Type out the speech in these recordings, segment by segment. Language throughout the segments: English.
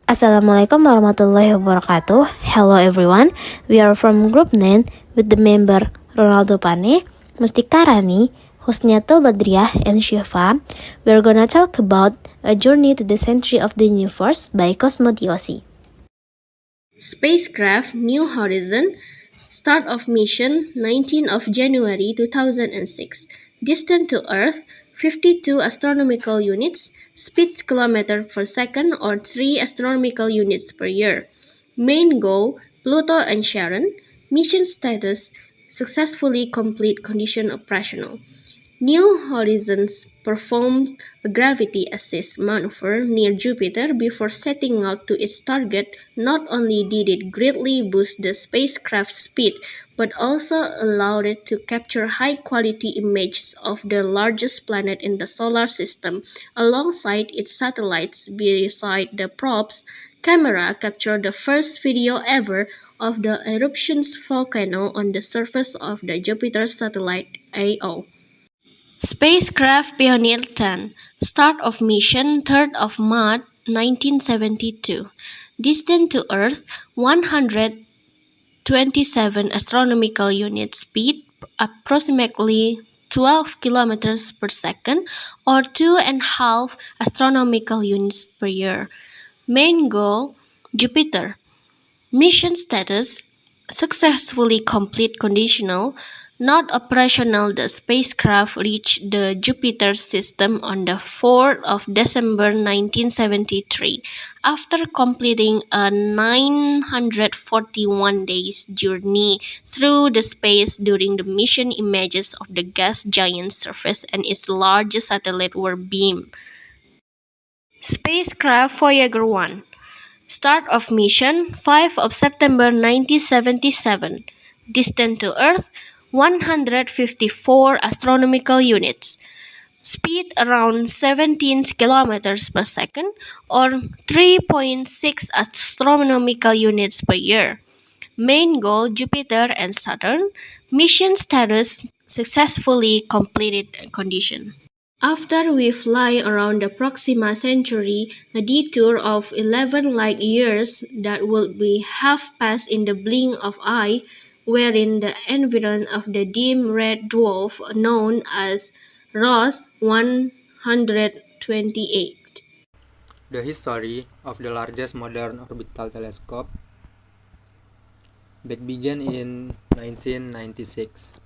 Assalamualaikum warahmatullahi wabarakatuh. Hello everyone. We are from Group 9 with the member Ronaldo Pane, Mustika Rani, Husniatul Badriah, and Shiva. We are gonna talk about A Journey to the Century of the Universe by Cosmotiosi. Spacecraft New Horizon. Start of mission 19 of January 2006. Distance to Earth 52 astronomical units. Speed kilometer per second or 3 astronomical units per year. Main goal Pluto and Charon. Mission status successfully complete condition operational. New Horizons performed a gravity assist maneuver near Jupiter before setting out to its target. Not only did it greatly boost the spacecraft's speed, but also allowed it to capture high quality images of the largest planet in the solar system. Alongside its satellites beside the probe's camera captured the first video ever of the eruption's volcano on the surface of the Jupiter satellite AO. Spacecraft Pioneer 10. Start of mission 3rd of March 1972. Distance to Earth 127 astronomical units. Speed approximately 12 kilometers per second or 2.5 astronomical units per year. Main goal Jupiter. Mission status successfully complete conditional, not operational. The spacecraft reached the Jupiter system on the 4th of December 1973 after completing a 941 days journey through the space. During the mission, images of the gas giant surface and its largest satellite were beamed. Spacecraft Voyager 1. Start of mission 5 of September 1977. Distance to Earth 154 astronomical units. Speed around 17 kilometers per second or 3.6 astronomical units per year. Main goal Jupiter and Saturn. Mission status successfully completed condition. After we fly around the Proxima Centauri, a detour of 11 light years that would be half passed in the blink of eye, wherein the environment of the dim red dwarf known as Ross 128. The history of the largest modern orbital telescope began in 1996.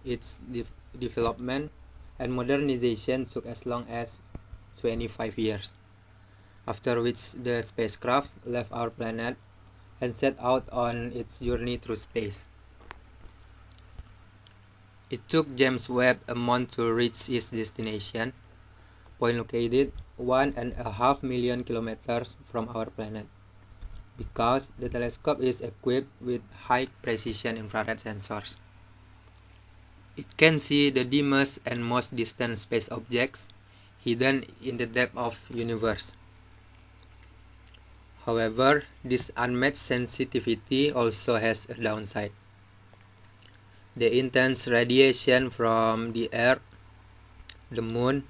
Its development and modernization took as long as 25 years, after which the spacecraft left our planet and set out on its journey through space. It took James Webb a month to reach its destination, point located 1.5 million kilometers from our planet, because the telescope is equipped with high-precision infrared sensors. It can see the dimmest and most distant space objects hidden in the depth of the universe. However, this unmatched sensitivity also has a downside. The intense radiation from the Earth, the Moon,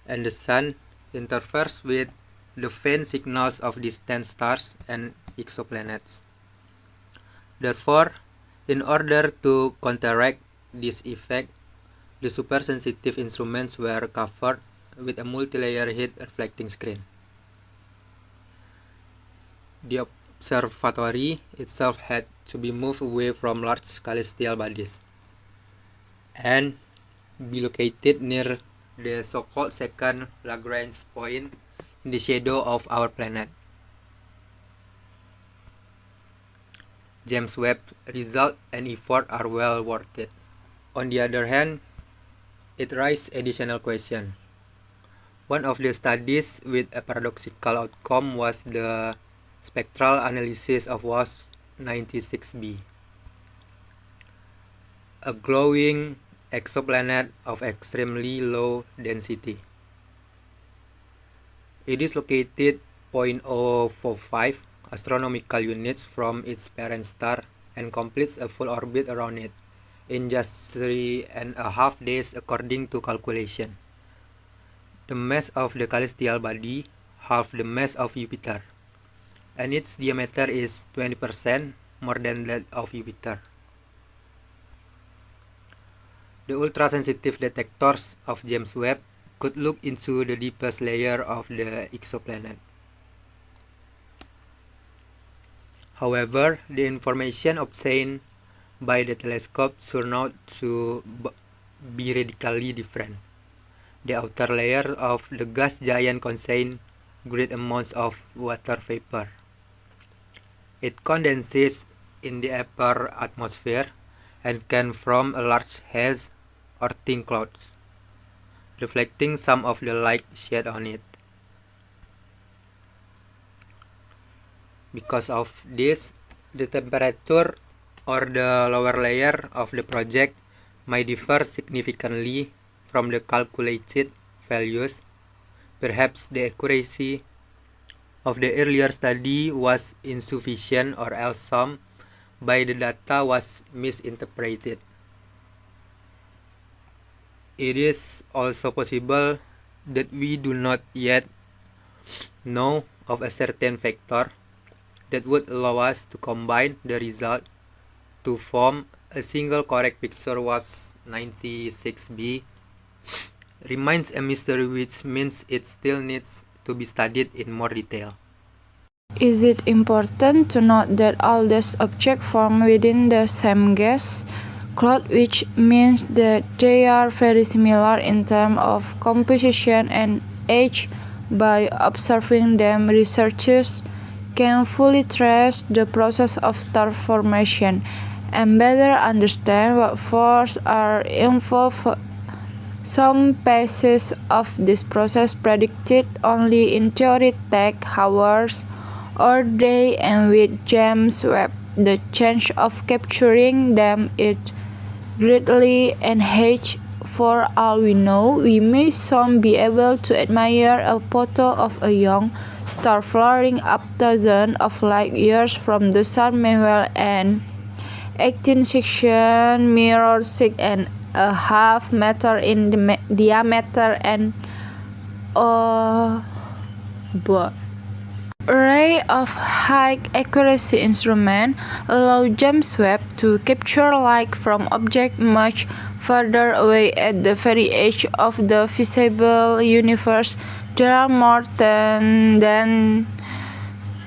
and the Sun interferes with the faint signals of distant stars and exoplanets. Therefore, in order to counteract this effect, the super-sensitive instruments were covered with a multi-layer heat-reflecting screen. The observatory itself had to be moved away from large celestial bodies and be located near the so-called second Lagrange point in the shadow of our planet. James Webb results and effort are well worth it. On the other hand, it raises additional questions. One of the studies with a paradoxical outcome was the spectral analysis of WASP 96b, a glowing exoplanet of extremely low density. It is located 0.045 astronomical units from its parent star and completes a full orbit around it in just 3.5 days according to calculation. The mass of the celestial body half the mass of Jupiter. and its diameter is 20% more than that of Jupiter. The ultra-sensitive detectors of James Webb could look into the deepest layer of the exoplanet. However, the information obtained by the telescope turned out to be radically different. The outer layer of the gas giant contained great amounts of water vapor. It condenses in the upper atmosphere and can form a large haze or thin clouds, reflecting some of the light shed on it. Because of this, the temperature or the lower layer of the project might differ significantly from the calculated values. Perhaps the accuracy of the earlier study was insufficient, or else some by the data was misinterpreted. It is also possible that we do not yet know of a certain factor that would allow us to combine the result to form a single correct picture. WAPS 96b remains a mystery, which means it still needs to be studied in more detail. Is it important to note that all these objects form within the same gas cloud, which means that they are very similar in terms of composition and age? By observing them, researchers can fully trace the process of star formation and better understand what forces are involved. Some phases of this process predicted only in theory take hours or days, and with James Webb, the chance of capturing them is greatly enhanced. For all we know, we may soon be able to admire a photo of a young star flaring up thousands of light years from the Sun. Meanwhile, an 18 section mirror 6.5 meters in diameter and array of high accuracy instruments allow James Webb to capture light from objects much further away at the very edge of the visible universe. There are more than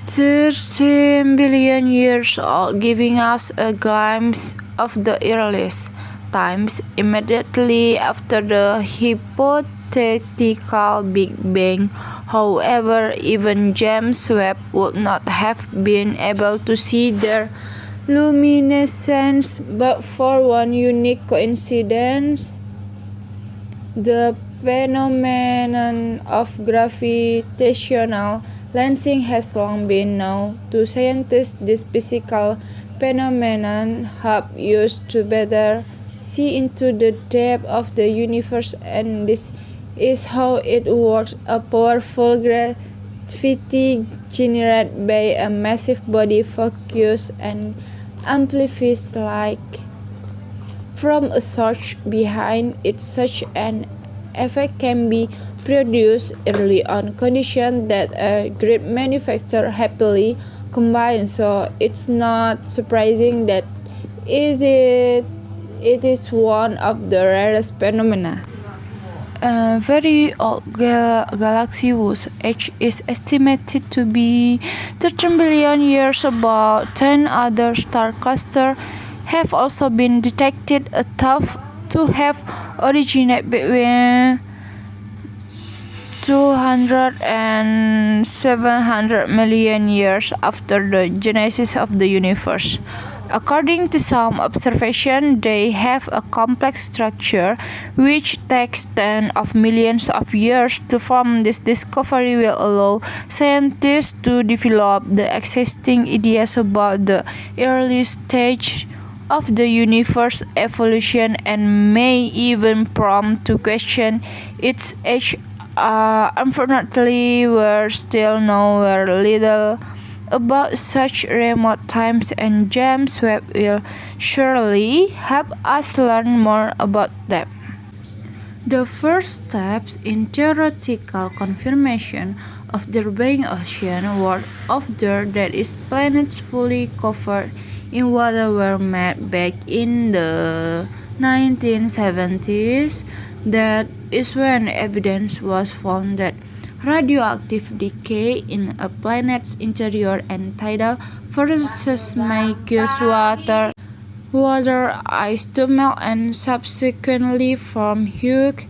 13 billion years old, giving us a glimpse of the earliest times immediately after the hypothetical Big Bang. However, even James Webb would not have been able to see their luminescence but for one unique coincidence. The phenomenon of gravitational lensing has long been known to scientists. This physical phenomenon helps us to better see into the depth of the universe, and this is how it works. A powerful gravity generated by a massive body focuses and amplifies light from a source behind it. Such an effect can be produced early on, conditions that a great manufacturer happily combines. So it's not surprising that it is one of the rarest phenomena. A very old galaxy whose age is estimated to be 13 billion years. About 10 other star clusters have also been detected, thought to have originated between 200 and 700 million years after the genesis of the universe. According to some observations, they have a complex structure which takes tens of millions of years to form. This discovery will allow scientists to develop the existing ideas about the early stage of the universe's evolution and may even prompt to question its age. Unfortunately, we still know very little about such remote times, and James Webb will surely help us learn more about them. The first steps in theoretical confirmation of the Bay Ocean world after that its planets fully covered in water were made back in the 1970s. That is when evidence was found that radioactive decay in a planet's interior and tidal forces may cause water ice to melt and subsequently form huge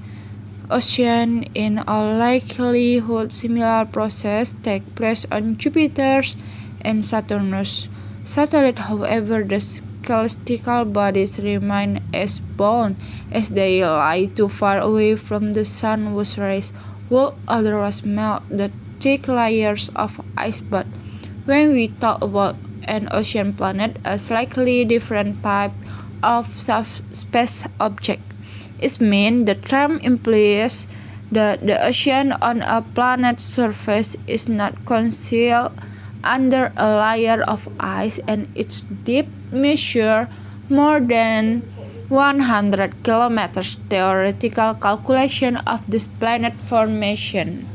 ocean. In all likelihood, similar process take place on Jupiter's and Saturn's satellite. However, the celestial bodies remain ice-bound as they lie too far away from the sun whose rays would otherwise melt the thick layers of ice. But when we talk about an ocean planet, a slightly different type of subspace object. It means the term implies that the ocean on a planet's surface is not concealed under a layer of ice and its depth measures more than 100 kilometers. Theoretical calculation of this planet formation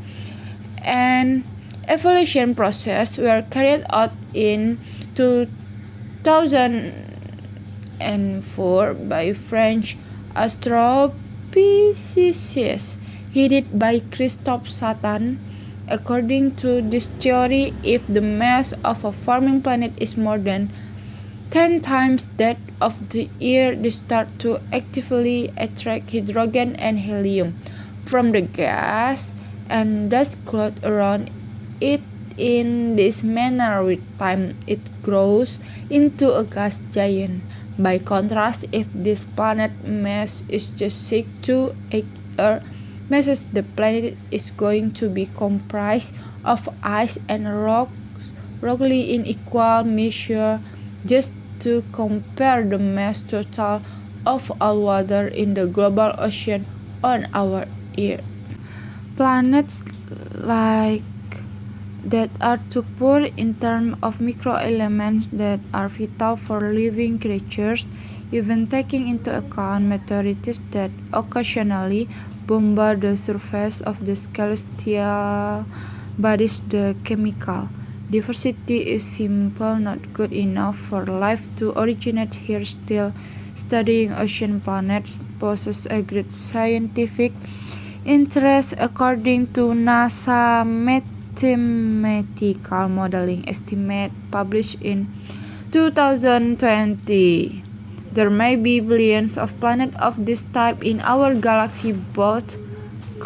and evolution process were carried out in 2004 by French astrophysicists headed by Christophe Satan. According to this theory, if the mass of a forming planet is more than 10 times that of the Earth, they start to actively attract hydrogen and helium from the gas and dust cloud around it. In this manner, with time, it grows into a gas giant. By contrast, if this planet mass is just 6 to 8 Earth masses, the planet is going to be comprised of ice and rock, roughly in equal measure. Just to compare the mass total of all water in the global ocean on our Earth. Planets like that are too poor in terms of microelements that are vital for living creatures, even taking into account meteorites that occasionally bombard the surface of the celestial bodies. The chemical diversity is simply not good enough for life to originate here. Still, studying ocean planets poses a great scientific interest. According to NASA mathematical modeling estimate published in 2020, there may be billions of planets of this type in our galaxy, both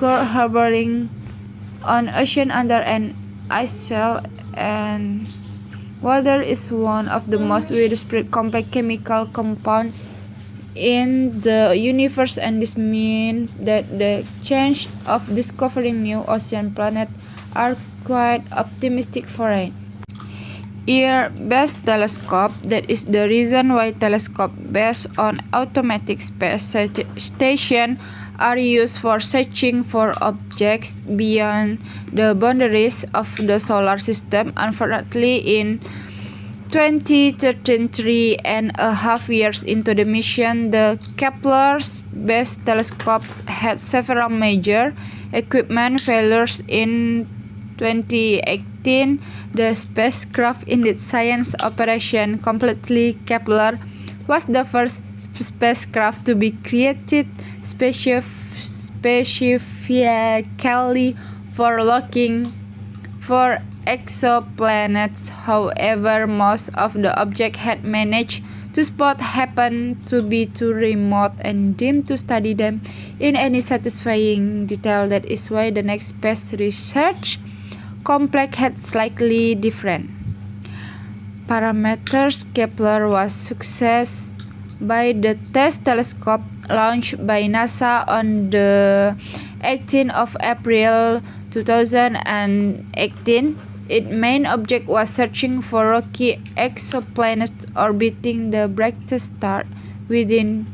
harboring on ocean under an ice shell, and water is one of the most widespread complex chemical compound in the universe, and this means that the chances of discovering new ocean planets are quite optimistic for it. Earth-based telescope. That is the reason why telescopes based on automatic space stations are used for searching for objects beyond the boundaries of the solar system. Unfortunately, in 2013, 3.5 years into the mission, the Kepler-based telescope had several major equipment failures. In 2018, the spacecraft ended science operation completely. Kepler was the first spacecraft to be created specifically for looking for exoplanets. However, most of the objects had managed to spot happened to be too remote and dim to study them in any satisfying detail. That is why the next space research complex had slightly different parameters. Kepler was success by the TESS telescope launched by NASA on the 18th of April 2018. Its main object was searching for rocky exoplanets orbiting the brightest star within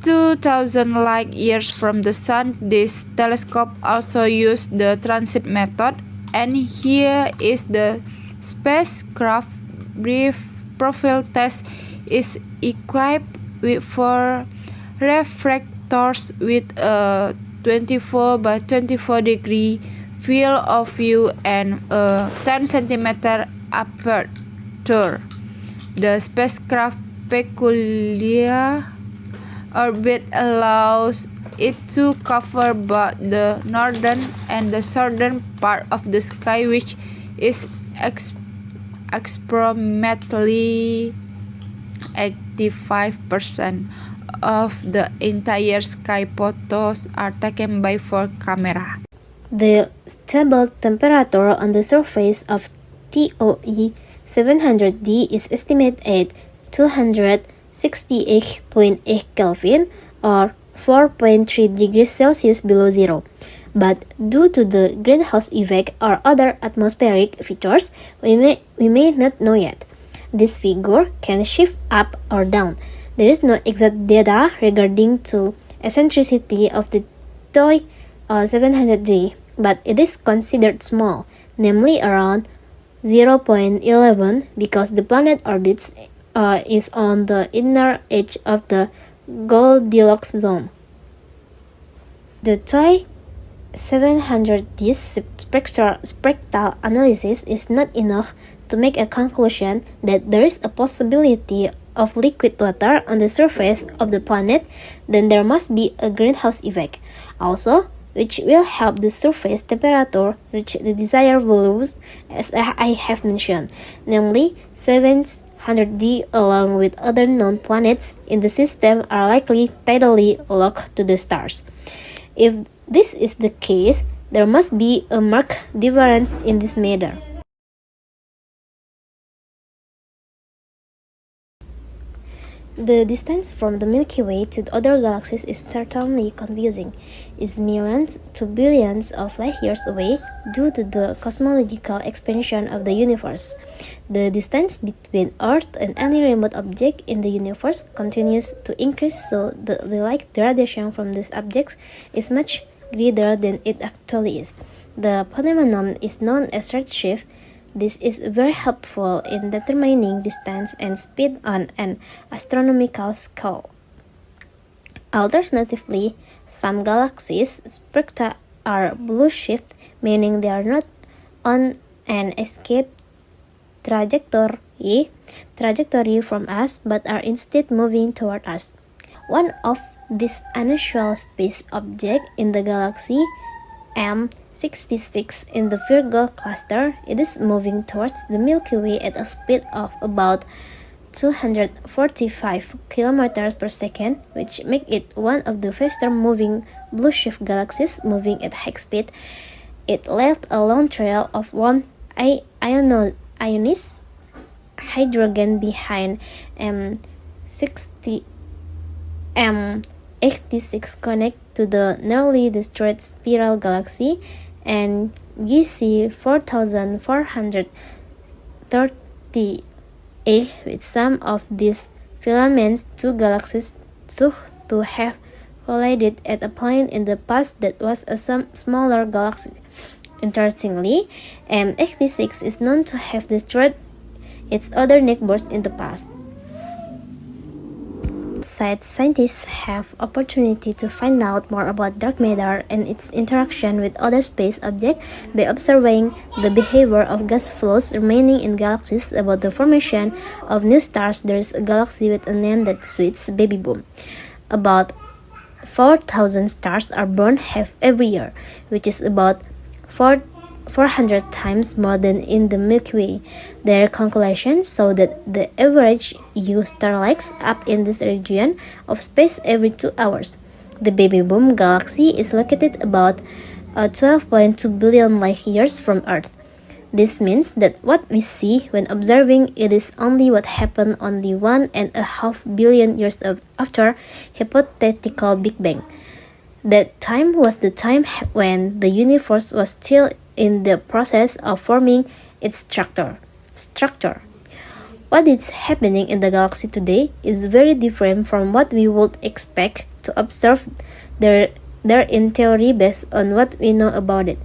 2,000 light years from the Sun. This telescope also used the transit method, and here is the spacecraft brief profile. Test is equipped with 4 refractors with a 24 by 24 degree field of view and a 10 cm aperture. The spacecraft's peculiar orbit allows it to cover both the northern and the southern part of the sky, which is approximately 85% of the entire sky. Photos are taken by 4 cameras. The stable temperature on the surface of TOE 700D is estimated at 268.8 Kelvin or 4.3 degrees Celsius below zero. But due to the greenhouse effect or other atmospheric features, we may not know yet. This figure can shift up or down. There is no exact data regarding the eccentricity of the TOE 700D, but it is considered small, namely around 0.11 because the planet orbits is on the inner edge of the Goldilocks zone. The TOE 700D's spectral analysis is not enough to make a conclusion that there is a possibility of liquid water on the surface of the planet. Then there must be a greenhouse effect, also, which will help the surface temperature reach the desired values as I have mentioned, namely 700D along with other known planets in the system are likely tidally locked to the stars. If this is the case, there must be a marked difference in this matter. The distance from the Milky Way to other galaxies is certainly confusing. It's millions to billions of light years away due to the cosmological expansion of the universe. The distance between Earth and any remote object in the universe continues to increase, so the light radiation from these objects is much greater than it actually is. The phenomenon is known as redshift. This is very helpful in determining distance and speed on an astronomical scale. Alternatively, some galaxies' spectra are blue shift, meaning they are not on an escape trajectory from us, but are instead moving toward us. One of these unusual space objects in the galaxy M66 in the Virgo cluster, it is moving towards the Milky Way at a speed of about 245 kilometers per second, which makes it one of the faster moving blue shift galaxies moving at high speed. It left a long trail of warm ionized hydrogen behind M86 connect to the nearly destroyed spiral galaxy and GC 4438, with some of these filaments two galaxies thought to have collided at a point in the past that was a smaller galaxy. Interestingly, M86 is known to have destroyed its other neighbors in the past. Scientists have opportunity to find out more about dark matter and its interaction with other space objects by observing the behavior of gas flows remaining in galaxies. About the formation of new stars, there is a galaxy with a name that suits baby boom. About 4,000 stars are born every year, which is about 400 times more than in the Milky Way. Their calculations show that the average U star lights up in this region of space every 2 hours. The baby boom galaxy is located about 12.2 billion light years from Earth. This means that what we see when observing it is only what happened only 1.5 billion years after hypothetical Big Bang. That time was the time when the universe was still in the process of forming its structure. What is happening in the galaxy today is very different from what we would expect to observe there in theory based on what we know about it.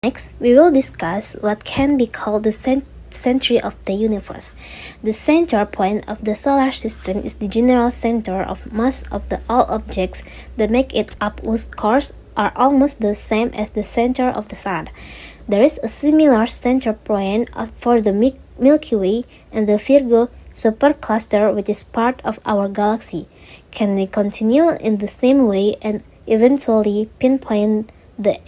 Next, we will discuss what can be called the center of the universe. The center point of the solar system is the general center of mass of all objects that make it up, whose course are almost the same as the center of the Sun. There is a similar center point for the Milky Way and the Virgo supercluster, which is part of our galaxy. Can we continue in the same way and eventually pinpoint the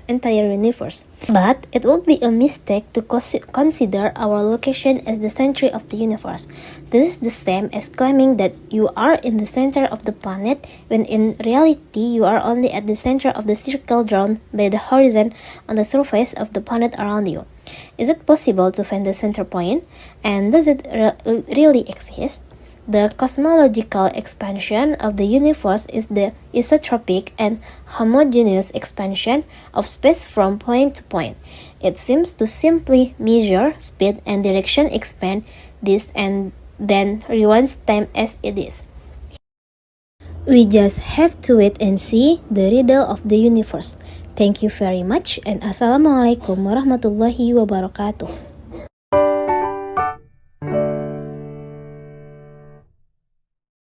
entire universe? But it would be a mistake to consider our location as the center of the universe. This is the same as claiming that you are in the center of the planet, when in reality you are only at the center of the circle drawn by the horizon on the surface of the planet around you. Is it possible to find the center point? And does it really exist? The cosmological expansion of the universe is the isotropic and homogeneous expansion of space from point to point. It seems to simply measure speed and direction, expand this, and then rewind time as it is. We just have to wait and see the riddle of the universe. Thank you very much, and Assalamualaikum warahmatullahi wabarakatuh.